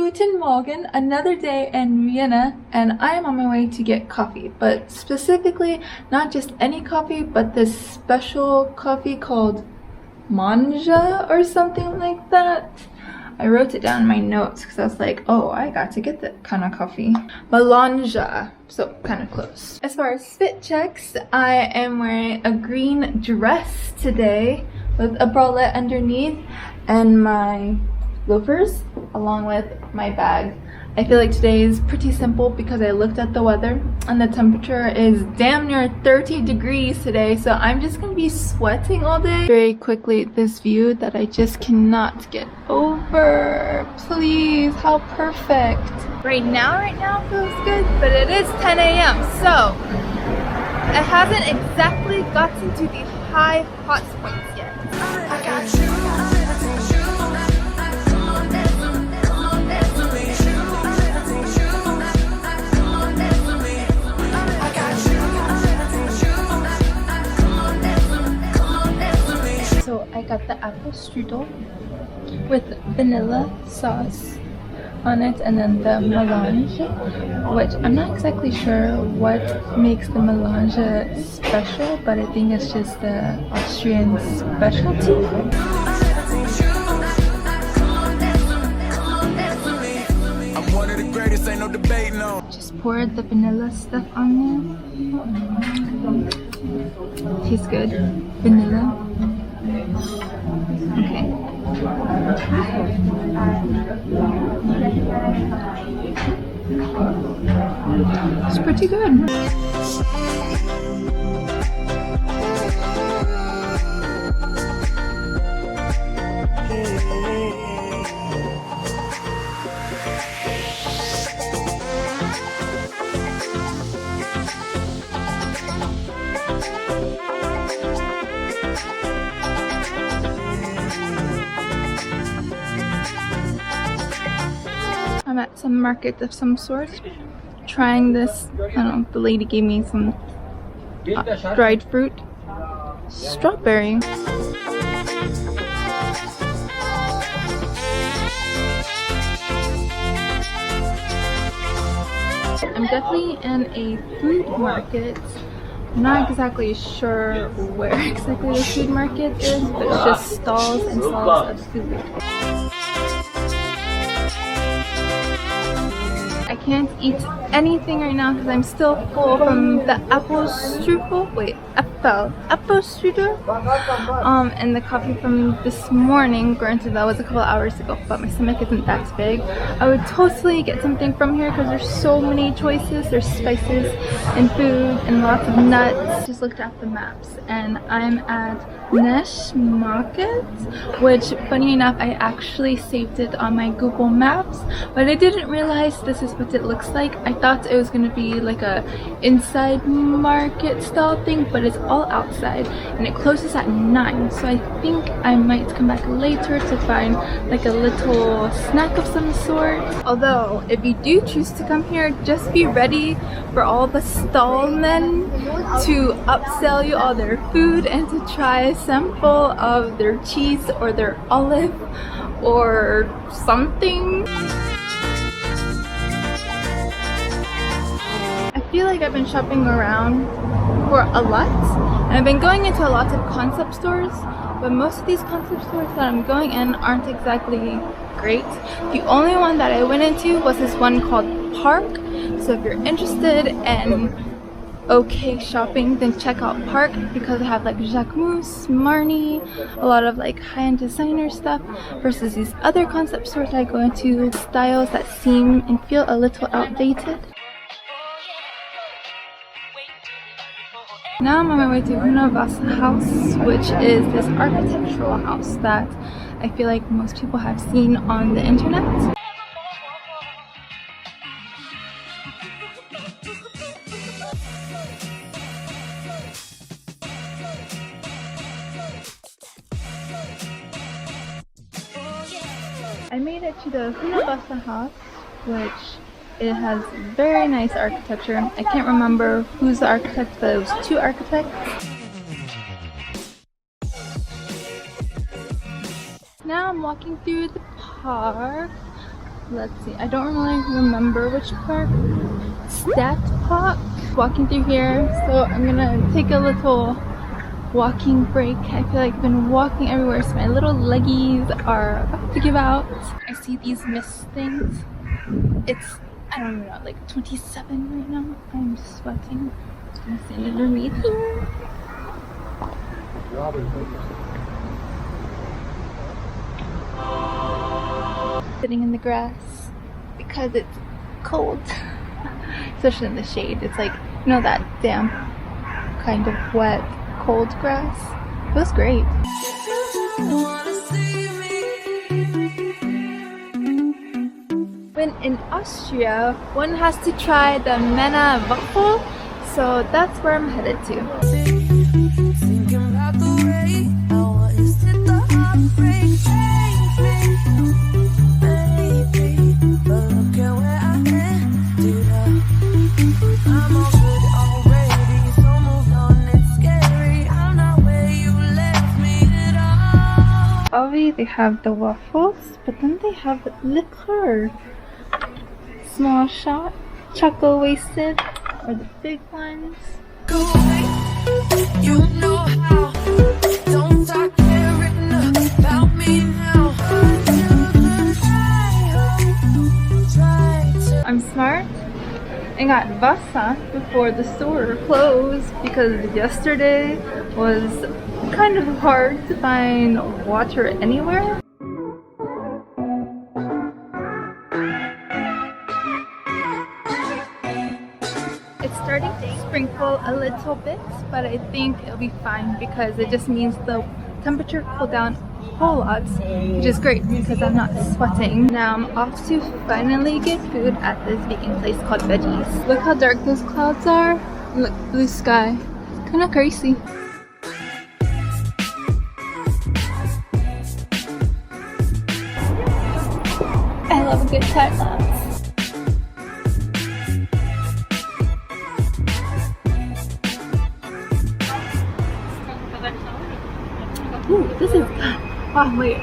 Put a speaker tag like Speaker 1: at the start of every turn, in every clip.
Speaker 1: Guten Morgen, another day in Vienna, and I am on my way to get coffee, but specifically not just any coffee, but this special coffee called Melange or something like that. I wrote it down in my notes because I was like, oh, I got to get that kind of coffee. Melange, so kind of close. As far as fit checks, I am wearing a green dress today with a bralette underneath and my loafers along with my bag. I feel like today is pretty simple because I looked at the weather and the temperature is damn near 30 degrees today, so I'm just gonna be sweating all day. Very quickly, this view that I just cannot get over. Please, how perfect. Right now feels good, but it is 10 a.m. so it hasn't exactly gotten to the high hot points yet. I got you. So I got the apple strudel with vanilla sauce on it, and then the melange, which I'm not exactly sure what makes the melange special, but I think it's just the Austrian specialty. I'm one of the greatest, ain't no debate, no. Just poured the vanilla stuff on there. Tastes good. Vanilla. Okay. It's pretty good. I'm at some market of some sort, trying this. I don't know, the lady gave me some dried fruit. Strawberry. I'm definitely in a food market. I'm not exactly sure where exactly the food market is, but it's just stalls and stalls of food. I can't eat anything right now because I'm still full from the apple strudel. Wait, apple strudel. And the coffee from this morning. Granted, that was a couple hours ago, but my stomach isn't that big. I would totally get something from here because there's so many choices. There's spices and food and lots of nuts. Just looked at the maps and I'm at Naschmarkt, which, funny enough, I actually saved it on my Google Maps, but I didn't realize this is what it looks like. I thought it was gonna be like a inside market style thing, but it's all outside and it closes at 9, so I think I might come back later to find like a little snack of some sort. Although if you do choose to come here, just be ready for all the stallmen to upsell you all their food and to try a sample of their cheese or their olive or something. I feel like I've been shopping around for a lot, and I've been going into a lot of concept stores, but most of these concept stores that I'm going in aren't exactly great. The only one that I went into was this one called Park, so if you're interested in okay shopping, then check out Park because they have like Jacquemus, Marni, a lot of like high-end designer stuff, versus these other concept stores I go into, styles that seem and feel a little outdated. Now I'm on my way to Hundertwasser Haus, which is this architectural house that I feel like most people have seen on the internet. I made it to the Hundertwasser Haus, which it has very nice architecture. I can't remember who's the architect, but it was 2 architects. Now I'm walking through the park. let's see, I don't really remember which park. Stadtpark. Walking through here, so I'm gonna take a little walking break. I feel like I've been walking everywhere, so my little leggies are about to give out. I see these mist things. It's, I don't even know, like 27 right now. I'm sweating. I'm gonna stand underneath here. Sitting in the grass because it's cold. Especially in the shade. It's like, you know, that damp, kind of wet, cold grass. It feels great. When in Austria, one has to try the Melange Waffle, so that's where I'm headed to. They have the waffles, but then they have liqueur. Small shot, chocolate wasted, or the big ones. You know how. Don't talk about me now. I'm smart. I got Waffle before the store closed because yesterday was kind of hard to find water anywhere. It's starting to sprinkle a little bit, but I think it'll be fine because it just means the temperature cooled down a whole lot, which is great because I'm not sweating. Now I'm off to finally get food at this vegan place called Veggies. Look how dark those clouds are. Look, blue sky. Kind of crazy. I love a good time lapse. Ooh, this is, oh wait.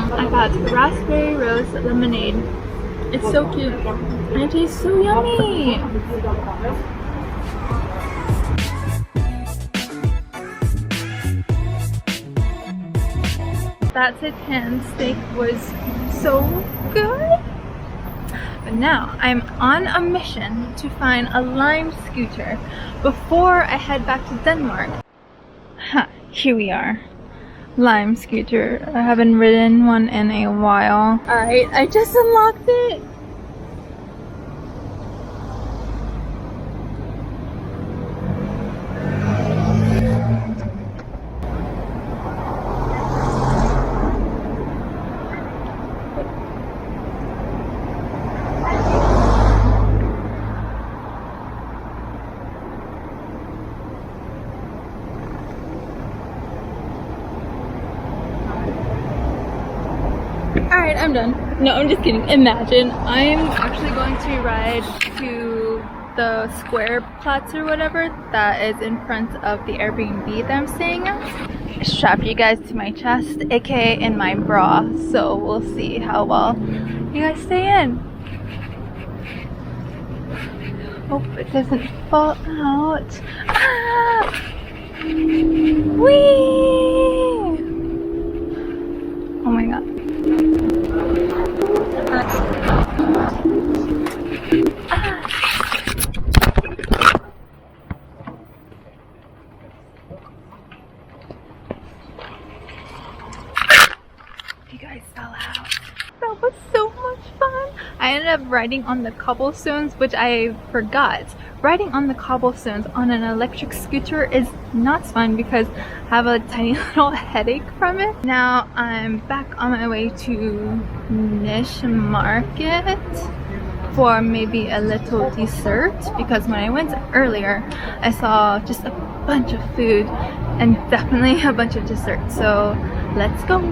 Speaker 1: I got raspberry rose lemonade. It's so cute and it tastes so yummy. That seitan steak was so good. But now I'm on a mission to find a Lime scooter before I head back to Denmark. Here we are. Lime scooter. I haven't ridden one in a while. Alright, I just unlocked it. Alright, I'm done. No, I'm just kidding. Imagine I'm actually going to ride to the square plots or whatever that is in front of the Airbnb that I'm staying at. I strapped you guys to my chest, aka in my bra, so we'll see how well you guys stay in. Hope it doesn't fall out. Ah! Whee! Oh my god. You guys fell out. That was so much fun. I ended up riding on the cobblestones, which I forgot. Riding on the cobblestones on an electric scooter is not fun because I have a tiny little headache from it. Now I'm back on my way to Naschmarkt for maybe a little dessert because when I went earlier I saw just a bunch of food and definitely a bunch of dessert. So let's go.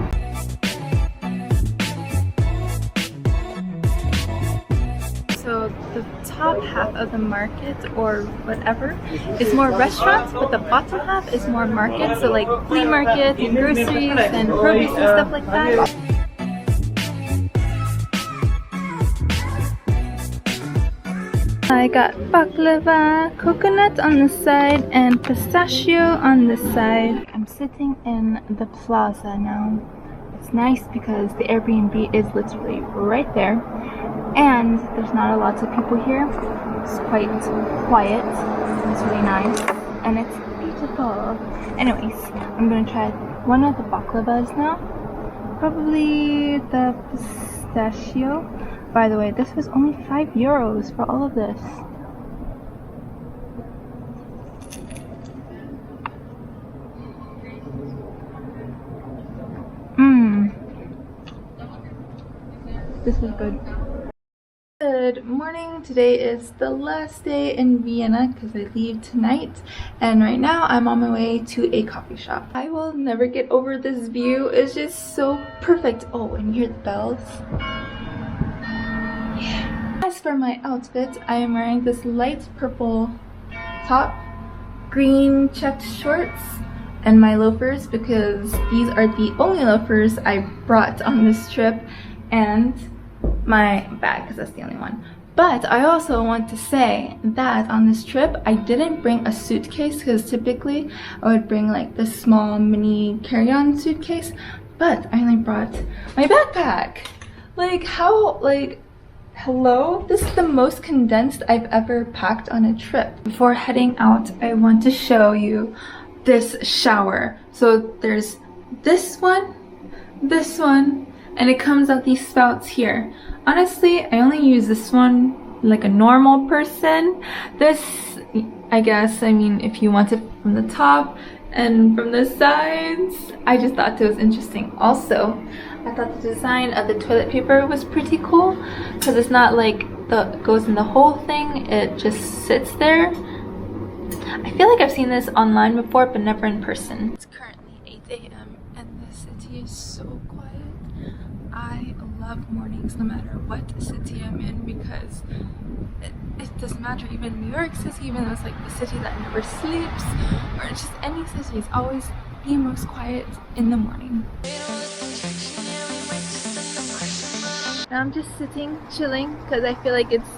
Speaker 1: So the top half of the market or whatever is more restaurants, but the bottom half is more markets, so like flea markets and groceries and produce and stuff like that. I got baklava, coconut on the side, and pistachio on the side. I'm sitting in the plaza now. It's nice because the Airbnb is literally right there, and there's not a lot of people here. It's quite quiet. It's really nice, and it's beautiful. Anyways, I'm gonna try one of the baklavas now. Probably the pistachio. By the way, this was only €5 for all of this. This is good. Good morning. Today is the last day in Vienna because I leave tonight, and right now I'm on my way to a coffee shop. I will never get over this view. It's just so perfect. Oh, and you hear the bells. Yeah. As for my outfit, I am wearing this light purple top, green checked shorts, and my loafers because these are the only loafers I brought on this trip, and my bag because that's the only one. But I also want to say that on this trip I didn't bring a suitcase because typically I would bring like this small mini carry-on suitcase, but I only brought my backpack. Like how, like, hello? This is the most condensed I've ever packed on a trip. Before heading out, I want to show you this shower. So there's this one, and it comes out these spouts here. Honestly, I only use this one like a normal person. This, I guess, I mean, if you want it from the top and from the sides, I just thought it was interesting. Also, I thought the design of the toilet paper was pretty cool because it's not like it goes in the whole thing, it just sits there. I feel like I've seen this online before, but never in person. It's currently 8 a.m. and the city is so quiet. I love mornings no matter what city I'm in because it doesn't matter. Even New York City, even though it's like the city that never sleeps, or just any city, is always the most quiet in the morning. Now I'm just sitting, chilling, because I feel like it's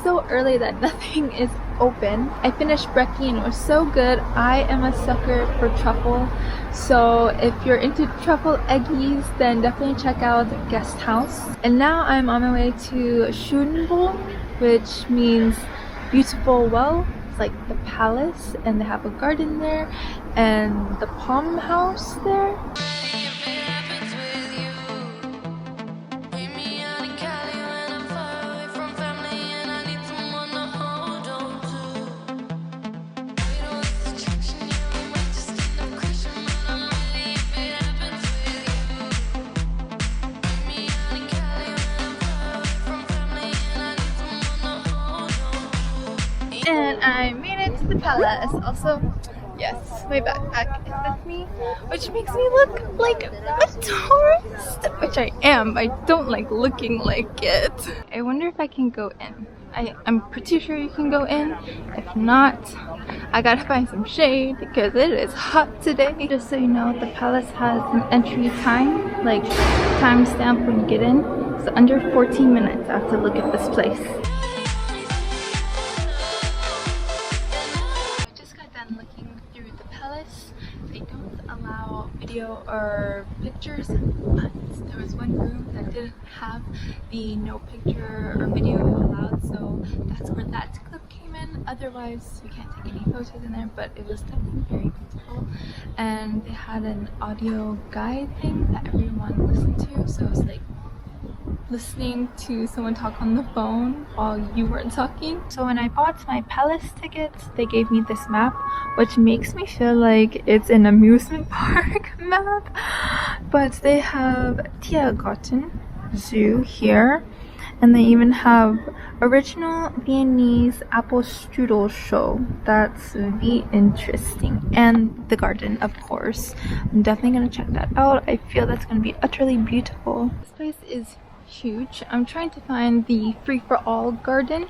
Speaker 1: so early that nothing is open. I finished brekkie and it was so good. I am a sucker for truffle, so if you're into truffle eggies, then definitely check out Guest House. And now I'm on my way to Schönbrunn, which means beautiful well. It's like the palace, and they have a garden there and the palm house there. And I made it to the palace. Also, yes, my backpack is with me, which makes me look like a tourist, which I am, but I don't like looking like it. I wonder if I can go in. I'm pretty sure you can go in. If not, I gotta find some shade because it is hot today. Just so you know, the palace has an entry time, like timestamp when you get in. So under 14 minutes I have to look at this place. They don't allow video or pictures, but there was one room that didn't have the no picture or video allowed, so that's where that clip came in. Otherwise, we can't take any photos in there, but it was definitely very beautiful. And they had an audio guide thing that everyone listened to, so it was like listening to someone talk on the phone while you weren't talking. So when I bought my palace tickets, they gave me this map, which makes me feel like it's an amusement park map. But they have Tiergarten Zoo here, and they even have original Viennese apple strudel show. That's really interesting. And the garden, of course. I'm definitely gonna check that out. I feel that's gonna be utterly beautiful. This place is huge. I'm trying to find the free-for-all garden.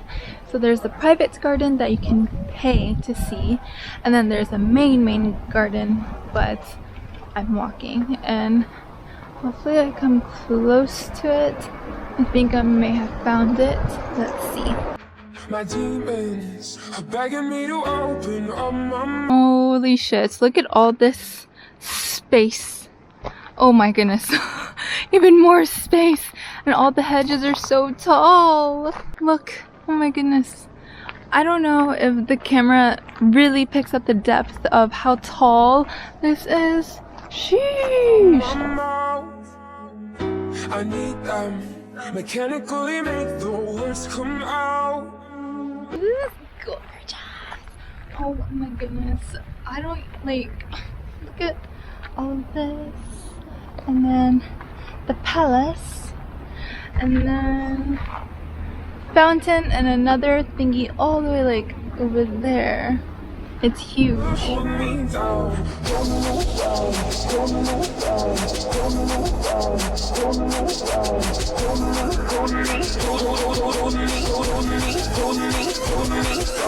Speaker 1: So there's the private garden that you can pay to see, and then there's a main garden, but I'm walking and hopefully I come close to it. I think I may have found it. Let's see.
Speaker 2: My demons are begging me to open up my.
Speaker 1: Holy shit, look at all this space. Oh my goodness. Even more space. And all the hedges are so tall. Look. Oh my goodness. I don't know if the camera really picks up the depth of how tall this is. Sheesh.
Speaker 2: I need them. Mechanically make the words come out.
Speaker 1: This is gorgeous. Oh my goodness. I don't like. Look at all of this. And then the palace. And then fountain and another thingy all the way like over there. It's huge.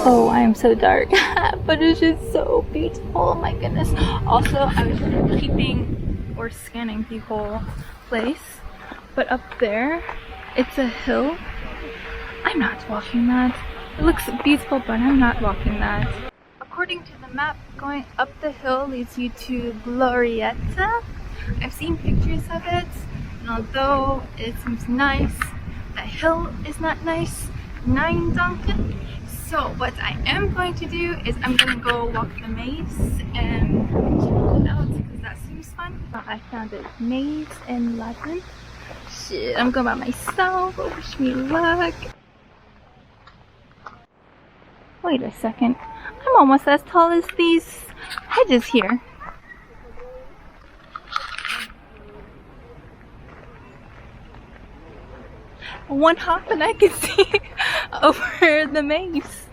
Speaker 1: Oh, I am so dark. But it's just so beautiful. Oh my goodness. Also, I was keeping or scanning the whole place. But up there, it's a hill. I'm not walking that. It looks beautiful, but I'm not walking that. According to the map, going up the hill leads you to Glorietta. I've seen pictures of it, and although it seems nice, the hill is not nice. Nein, danke. So what I am going to do is I'm going to go walk the maze and check it out because that seems fun. I found it, maze in Latin. Shit, I'm going by myself. Wish me luck. Wait a second. I'm almost as tall as these hedges here. One hop and I can see over the maze.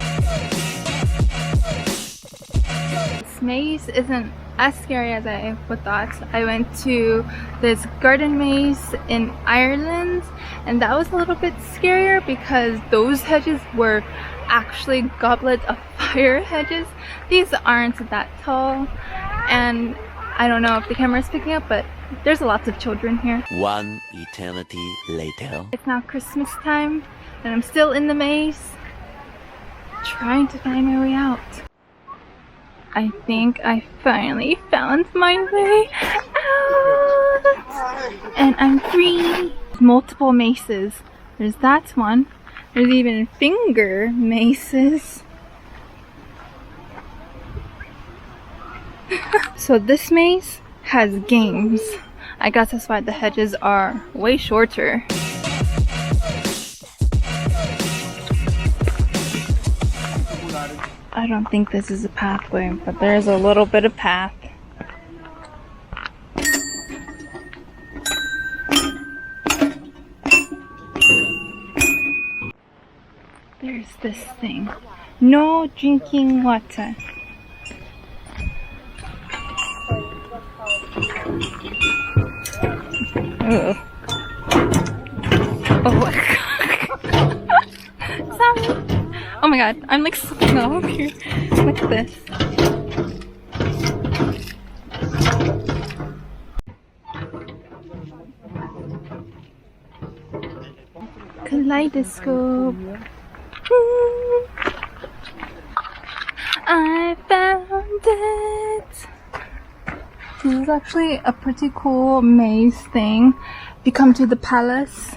Speaker 1: This maze isn't as scary as I would thought. I went to this garden maze in Ireland and that was a little bit scarier because those hedges were actually goblet of fire hedges. These aren't that tall and I don't know if the camera is picking up, but there's lots of children here.
Speaker 3: One eternity later.
Speaker 1: It's now Christmas time and I'm still in the maze trying to find my way out. I think I finally found my way out and I'm free. Multiple maces. There's that one. There's even finger maces. So this maze has games. I guess that's why the hedges are way shorter. I don't think this is a pathway, but there's a little bit of path. There's this thing. No drinking water. Oh. Sorry. Oh my god, I'm like slipping all over here. Look at this. Kaleidoscope. I found it. This is actually a pretty cool maze thing. If you come to the palace,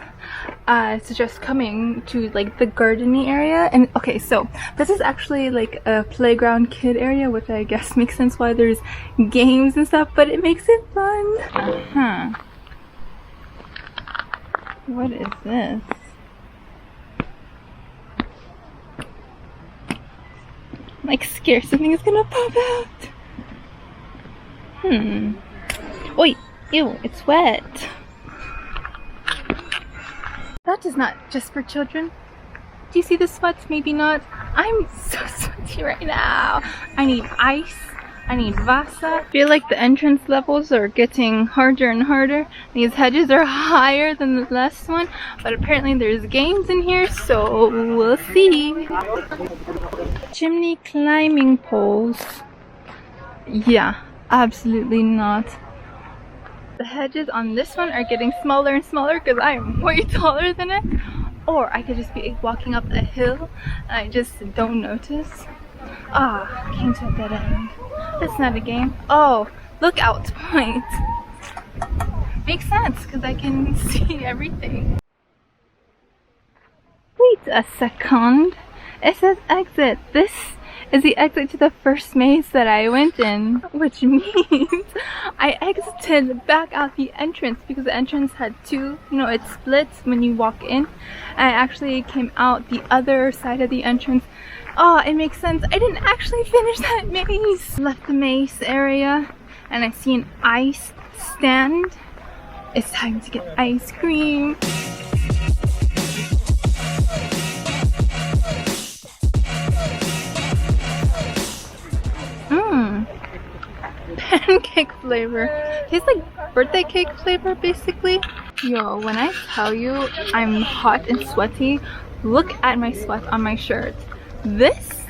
Speaker 1: I suggest coming to like the gardeny area. And okay, so this is actually like a playground kid area, which I guess makes sense why there's games and stuff, but it makes it fun. What is this? I'm like scared something is gonna pop out. Wait, ew, it's wet. That is not just for children. Do you see the sweat? Maybe not. I'm so sweaty right now. I need ice. I need Waffle. I feel like the entrance levels are getting harder and harder. These hedges are higher than the last one, but apparently there's games in here, so we'll see. Chimney climbing poles. Yeah, absolutely not. The hedges on this one are getting smaller and smaller because I am way taller than it. or I could just be walking up a hill and I just don't notice. Ah, came to a dead end. That's not a game. Oh, lookout point. Makes sense because I can see everything. Wait a second. It says exit. This is the exit to the first maze that I went in, which means I exited back out the entrance because the entrance had two, you know, it splits when you walk in. I actually came out the other side of the entrance. Oh, it makes sense. I didn't actually finish that maze. Left the maze area and I see an ice stand. It's time to get ice cream. Pancake flavor. Tastes like birthday cake flavor basically. Yo, when I tell you I'm hot and sweaty, look at my sweat on my shirt. This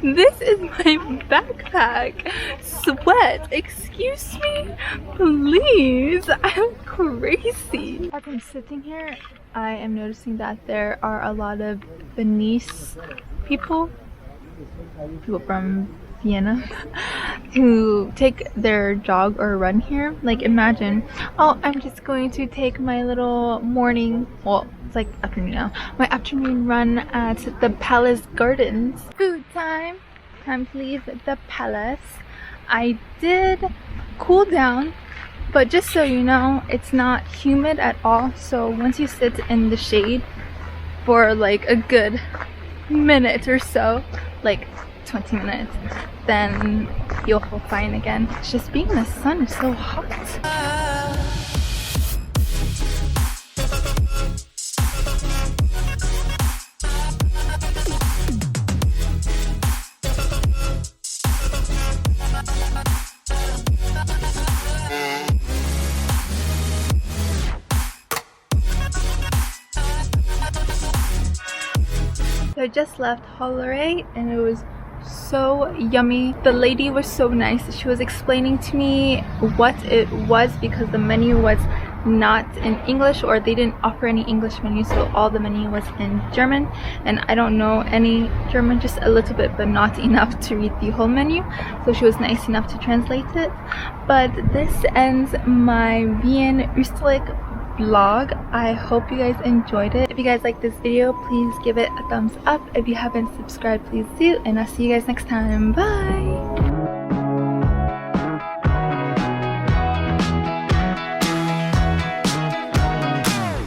Speaker 1: is my backpack. Sweat, excuse me, please. I'm crazy. As I'm sitting here, I am noticing that there are a lot of Viennese people from Vienna who take their jog or run here. Like imagine, oh, I'm just going to take my little morning, well, it's like afternoon now, my afternoon run at the palace gardens. Food time. Time to leave the palace. I did cool down, but just so you know, it's not humid at all. So once you sit in the shade for like a good minute or so, like 20 minutes, then you'll feel fine again. It's just being in the sun is so hot. So I just left Holleray and it was so yummy. The lady was so nice. She was explaining to me what it was because the menu was not in English, or they didn't offer any English menu, so all the menu was in German, and I don't know any German, just a little bit, but not enough to read the whole menu. So she was nice enough to translate it. But this ends my Wien Österreich vlog. I hope you guys enjoyed it. If you guys like this video, please give it a thumbs up. If you haven't subscribed, please do, and I'll see you guys next time. Bye.